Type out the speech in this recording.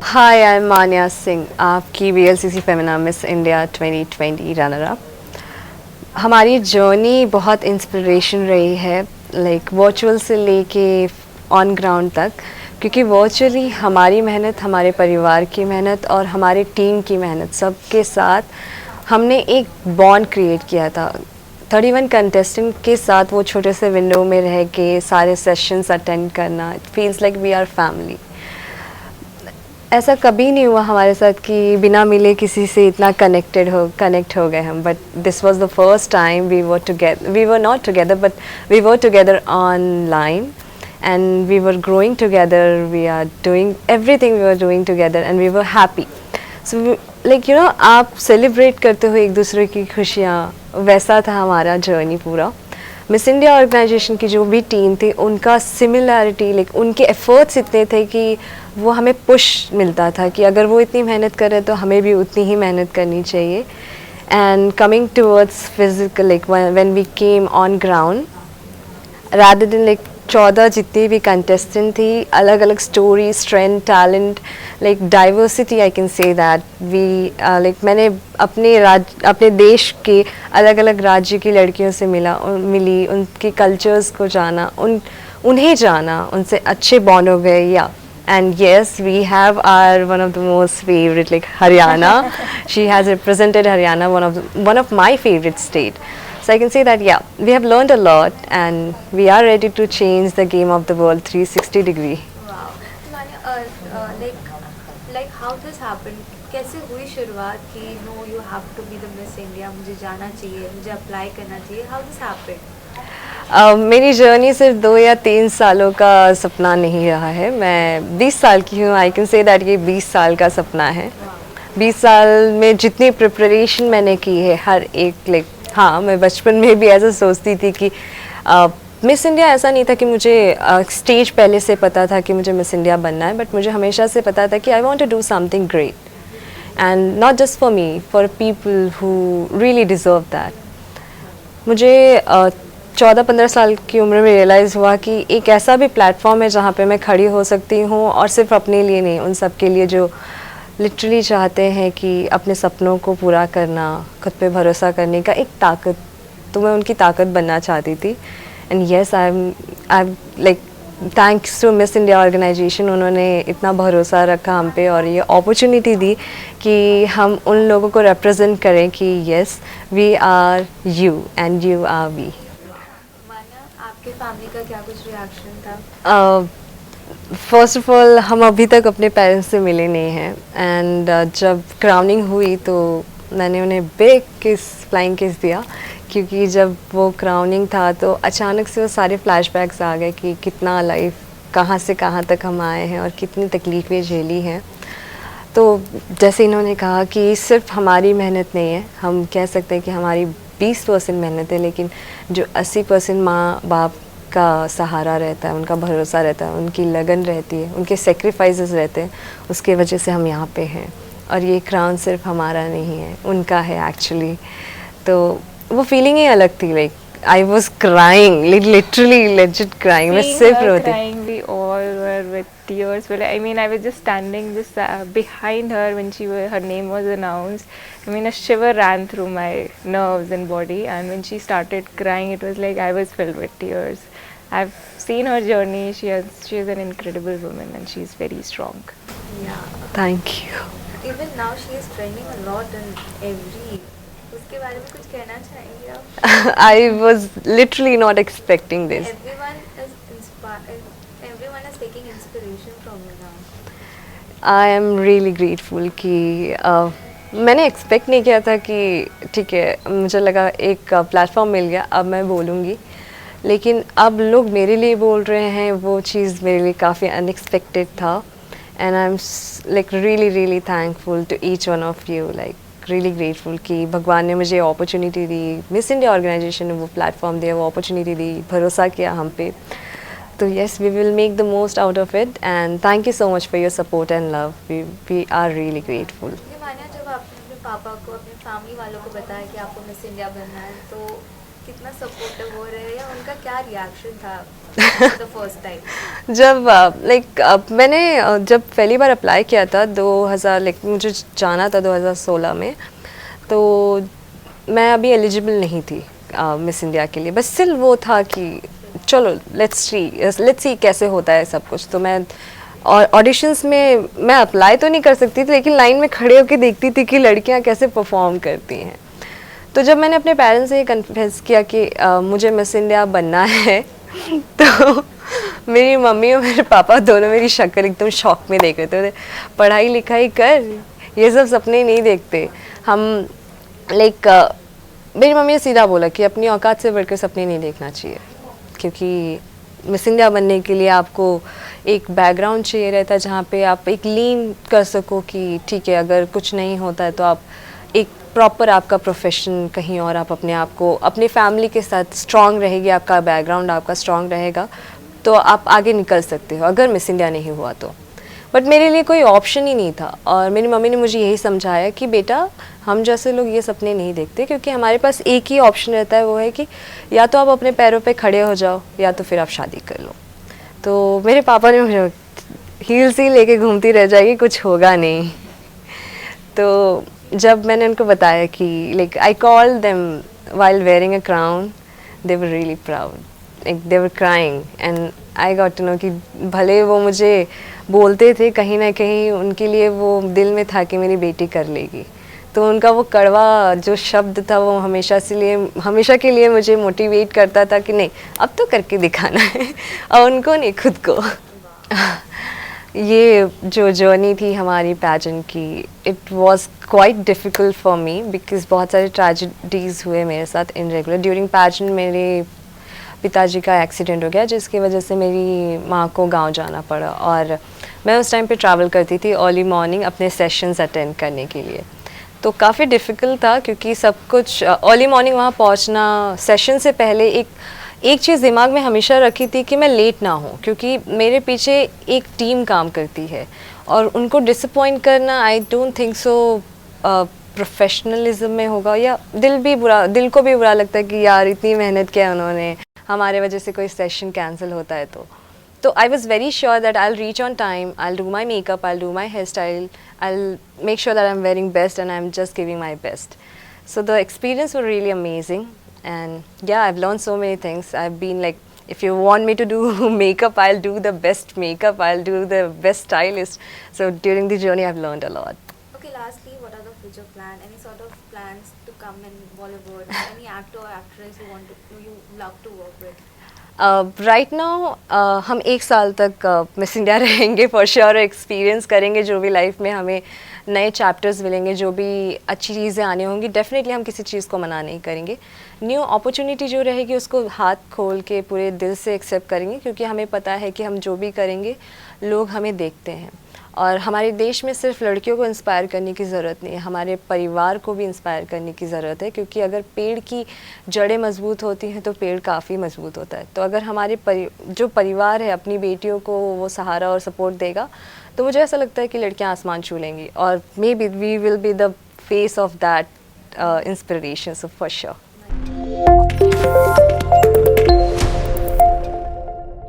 Hi, I am मान्या सिंह, आपकी VLCC Femina miss India 2020 runner up. हमारी journey बहुत इंस्पिरेशन रही है, लाइक वर्चुअल से लेके ऑन ग्राउंड तक, क्योंकि वर्चुअली हमारी मेहनत, हमारे परिवार की मेहनत और हमारे टीम की मेहनत सबके साथ हमने एक बॉन्ड क्रिएट किया था। 31 कंटेस्टेंट के साथ वो छोटे से विंडो में रह के सारे सेशंस अटेंड करना, it feels like we are family. ऐसा कभी नहीं हुआ हमारे साथ कि बिना मिले किसी से इतना कनेक्ट हो गए हम, but this was the first time we were not together but we were together online and we were growing together, we are doing everything, we were doing together and we were happy. So like you know, आप celebrate करते हो एक दूसरे की खुशियाँ, वैसा था हमारा जर्नी पूरा। मिस इंडिया ऑर्गेनाइजेशन की जो भी टीम थी, उनका सिमिलैरिटी, लाइक उनके एफर्ट्स इतने थे कि वो हमें पुश मिलता था कि अगर वो इतनी मेहनत कर रहे तो हमें भी उतनी ही मेहनत करनी चाहिए। And coming towards physical, like when we came on ground, rather than like 14 जितनी भी कंटेस्टेंट थी, अलग अलग story, strength, talent, like diversity, I can say that we like मैंने अपने देश के अलग अलग राज्य की लड़कियों से मिली, उनके कल्चर्स को जाना, उन्हें जाना, उनसे अच्छे बॉन्ड हो गए। या and yes, we have our one of the most favorite, like Haryana. She has represented Haryana, one of my favorite state. So I can say that yeah, we have learned a lot and we are ready to change the game of the world 360 degree. Wow. Manya, like how this happened? कैसे हुई शुरुआत कि no, you have to be the Miss India, मुझे जाना चाहिए, मुझे apply करना चाहिए? How this happened? मेरी जर्नी सिर्फ 2 या 3 सालों का सपना नहीं रहा है, मैं 20 साल की हूँ। आई कैन से दैट ये 20 साल का सपना है। 20 साल में जितनी प्रिपरेशन मैंने की है, हर एक लाइक, हाँ, मैं बचपन में भी ऐसा सोचती थी कि मिस इंडिया ऐसा नहीं था कि मुझे स्टेज पहले से पता था कि मुझे मिस इंडिया बनना है, बट मुझे हमेशा से पता था कि I want to do something great and not just for me, for people who really deserve that. मुझे 14-15 साल की उम्र में रियलाइज़ हुआ कि एक ऐसा भी प्लेटफॉर्म है जहाँ पे मैं खड़ी हो सकती हूँ, और सिर्फ अपने लिए नहीं, उन सब के लिए जो लिटरली चाहते हैं कि अपने सपनों को पूरा करना, खुद पे भरोसा करने का एक ताकत, तो मैं उनकी ताकत बनना चाहती थी। And yes, I like thanks to Miss India organisation, उन्होंने इतना भरोसा रखा हम पे और ये अपॉर्चुनिटी दी कि हम उन लोगों को रिप्रेजेंट करें कि yes, we are you and you are we. आपके फैमिली का क्या कुछ रिएक्शन था? फर्स्ट ऑफ ऑल, हम अभी तक अपने पेरेंट्स से मिले नहीं हैं एंड जब क्राउनिंग हुई तो मैंने उन्हें बिग किस, फ्लाइंग किस दिया, क्योंकि जब वो क्राउनिंग था तो अचानक से वो सारे फ्लैशबैक्स आ गए कि कितना लाइफ, कहाँ से कहाँ तक हम आए हैं और कितनी तकलीफ़ें झेली हैं। तो जैसे इन्होंने कहा कि सिर्फ हमारी मेहनत नहीं है, हम कह सकते हैं कि हमारी 20% मेहनत है, लेकिन जो 80% माँ बाप का सहारा रहता है, उनका भरोसा रहता है, उनकी लगन रहती है, उनके सेक्रीफाइसेस रहते हैं, उसके वजह से हम यहाँ पे हैं। और ये क्राउन सिर्फ हमारा नहीं है, उनका है एक्चुअली। तो वो फीलिंग ही अलग थी, like I was crying, literally legit crying, मैं सिर्फ रोती। We all were with tears. Well, I mean, I was just standing just behind her when her name was announced. I mean, a shiver ran through my nerves and body, and when she started crying, it was like I was filled with tears. I've seen her journey. She is an incredible woman, and she's very strong. Yeah. Thank you. Even now she is training a lot in every. उसके बारे में कुछ कहना चाहेंगे आप? I was literally not expecting this. Everyone is inspired. Everyone is taking inspiration from you now. I am really grateful कि मैंने expect नहीं किया था कि ठीक है, मुझे लगा एक प्लेटफॉर्म मिल गया, अब मैं बोलूँगी, लेकिन अब लोग मेरे लिए बोल रहे हैं, वो चीज़ मेरे लिए काफ़ी अनएक्सपेक्टेड था। And I am like really thankful to each one of you, like really grateful कि भगवान ने मुझे अपॉर्चुनिटी दी, मिस इंडिया ऑर्गेनाइजेशन ने वो प्लेटफॉर्म दिया, वो अपॉर्चुनिटी दी, भरोसा किया हम पे। तो yes, we will make the most out of it and thank you so much for your support and love. We are really grateful. ये मान्या, जब आपने अपने पापा को, अपने फैमिली वालों को बताया कि आपको मिस इंडिया बनना है, तो कितना सपोर्टिव हो रहे हैं या उनका क्या रिएक्शन था the first time? जब मैंने जब पहली बार अप्लाई किया था 2000 मुझे जाना था 2016 में, तो मैं अभी एलिजिबल नहीं थी मिस इंडिया के लिए, बस स्टिल वो था कि चलो लेट्स सी कैसे होता है सब कुछ। तो मैं और ऑडिशंस में मैं अप्लाई तो नहीं कर सकती थी, लेकिन लाइन में खड़े होकर देखती थी कि लड़कियां कैसे परफॉर्म करती हैं। तो जब मैंने अपने पेरेंट्स से ये कन्फेस किया कि मुझे मिस इंडिया बनना है तो मेरी मम्मी और मेरे पापा दोनों मेरी शक्ल एकदम शॉक में देख रहे थे। पढ़ाई लिखाई कर, ये सब सपने नहीं देखते हम। मेरी मम्मी ने सीधा बोला कि अपनी औकात से बढ़कर सपने नहीं देखना चाहिए, क्योंकि मिस इंडिया बनने के लिए आपको एक बैकग्राउंड चाहिए रहता है जहाँ पे आप एक लीन कर सको कि ठीक है, अगर कुछ नहीं होता है तो आप एक प्रॉपर आपका प्रोफेशन कहीं और आप अपने आप को अपनी फैमिली के साथ स्ट्रांग रहेगी, आपका बैकग्राउंड आपका स्ट्रांग रहेगा तो आप आगे निकल सकते हो अगर मिस इंडिया नहीं हुआ तो। बट मेरे लिए कोई ऑप्शन ही नहीं था, और मेरी मम्मी ने मुझे यही समझाया कि बेटा हम जैसे लोग ये सपने नहीं देखते, क्योंकि हमारे पास एक ही ऑप्शन रहता है, वो है कि या तो आप अपने पैरों पे खड़े हो जाओ या तो फिर आप शादी कर लो। तो मेरे पापा ने मुझे हील्स ही लेके घूमती रह जाएगी, कुछ होगा नहीं। तो जब मैंने उनको बताया कि I called them while wearing a crown, they were really proud. They were crying and I got to know कि भले वो मुझे बोलते थे, कहीं ना कहीं उनके लिए वो दिल में था कि मेरी बेटी कर लेगी। तो उनका वो कड़वा जो शब्द था वो हमेशा के लिए मुझे मोटिवेट करता था कि नहीं, अब तो करके दिखाना है, और उनको नहीं, खुद को। ये जो जर्नी थी हमारी पैजेंट की, it was quite difficult for me because बहुत सारे ट्रेजेडीज़ हुए मेरे साथ इनरेगुलर ड्यूरिंग पैजेंट। मेरे पिताजी का एक्सीडेंट हो गया जिसकी वजह से मेरी माँ को गांव जाना पड़ा, और मैं उस टाइम पे ट्रैवल करती थी अर्ली मॉर्निंग अपने सेशंस अटेंड करने के लिए। तो काफ़ी डिफ़िकल्ट था क्योंकि सब कुछ अर्ली मॉर्निंग वहाँ पहुँचना, सेशन से पहले एक चीज़ दिमाग में हमेशा रखी थी कि मैं लेट ना हूँ, क्योंकि मेरे पीछे एक टीम काम करती है और उनको डिसअपॉइंट करना I don't think so professionalism में होगा, या दिल को भी बुरा लगता है कि यार इतनी मेहनत किया उन्होंने, हमारे वजह से कोई सेशन कैंसिल होता है। तो I was very sure that I will reach on time, I will do my makeup, I will do my hair style, I will make sure that I am wearing best and I am just giving my best. So the experience was really amazing, and yeah, I've learned so many things. I've been like, if you want me to do makeup, I'll do the best makeup, I'll do the best stylist. So during the journey, I've learned a lot. Okay, lastly, what are the future plans? Any sort of plans to come in Bollywood? Any actor or actress you love to work with? Right now हम 1 साल तक miss India रहेंगे for sure, experience करेंगे जो भी life में हमें नए चैप्टर्स मिलेंगे, जो भी अच्छी चीज़ें आनी होंगी, डेफिनेटली हम किसी चीज़ को मना नहीं करेंगे। न्यू अपॉर्चुनिटी जो रहेगी उसको हाथ खोल के पूरे दिल से एक्सेप्ट करेंगे, क्योंकि हमें पता है कि हम जो भी करेंगे लोग हमें देखते हैं, और हमारे देश में सिर्फ लड़कियों को इंस्पायर करने की ज़रूरत नहीं है, हमारे परिवार को भी इंस्पायर करने की ज़रूरत है, क्योंकि अगर पेड़ की जड़ें मजबूत होती हैं तो पेड़ काफ़ी मजबूत होता है। तो अगर हमारे जो परिवार है अपनी बेटियों को वो सहारा और सपोर्ट देगा, तो मुझे ऐसा लगता है कि लड़कियां आसमान छू लेंगी, और may be we will be the face of that inspiration, so for sure.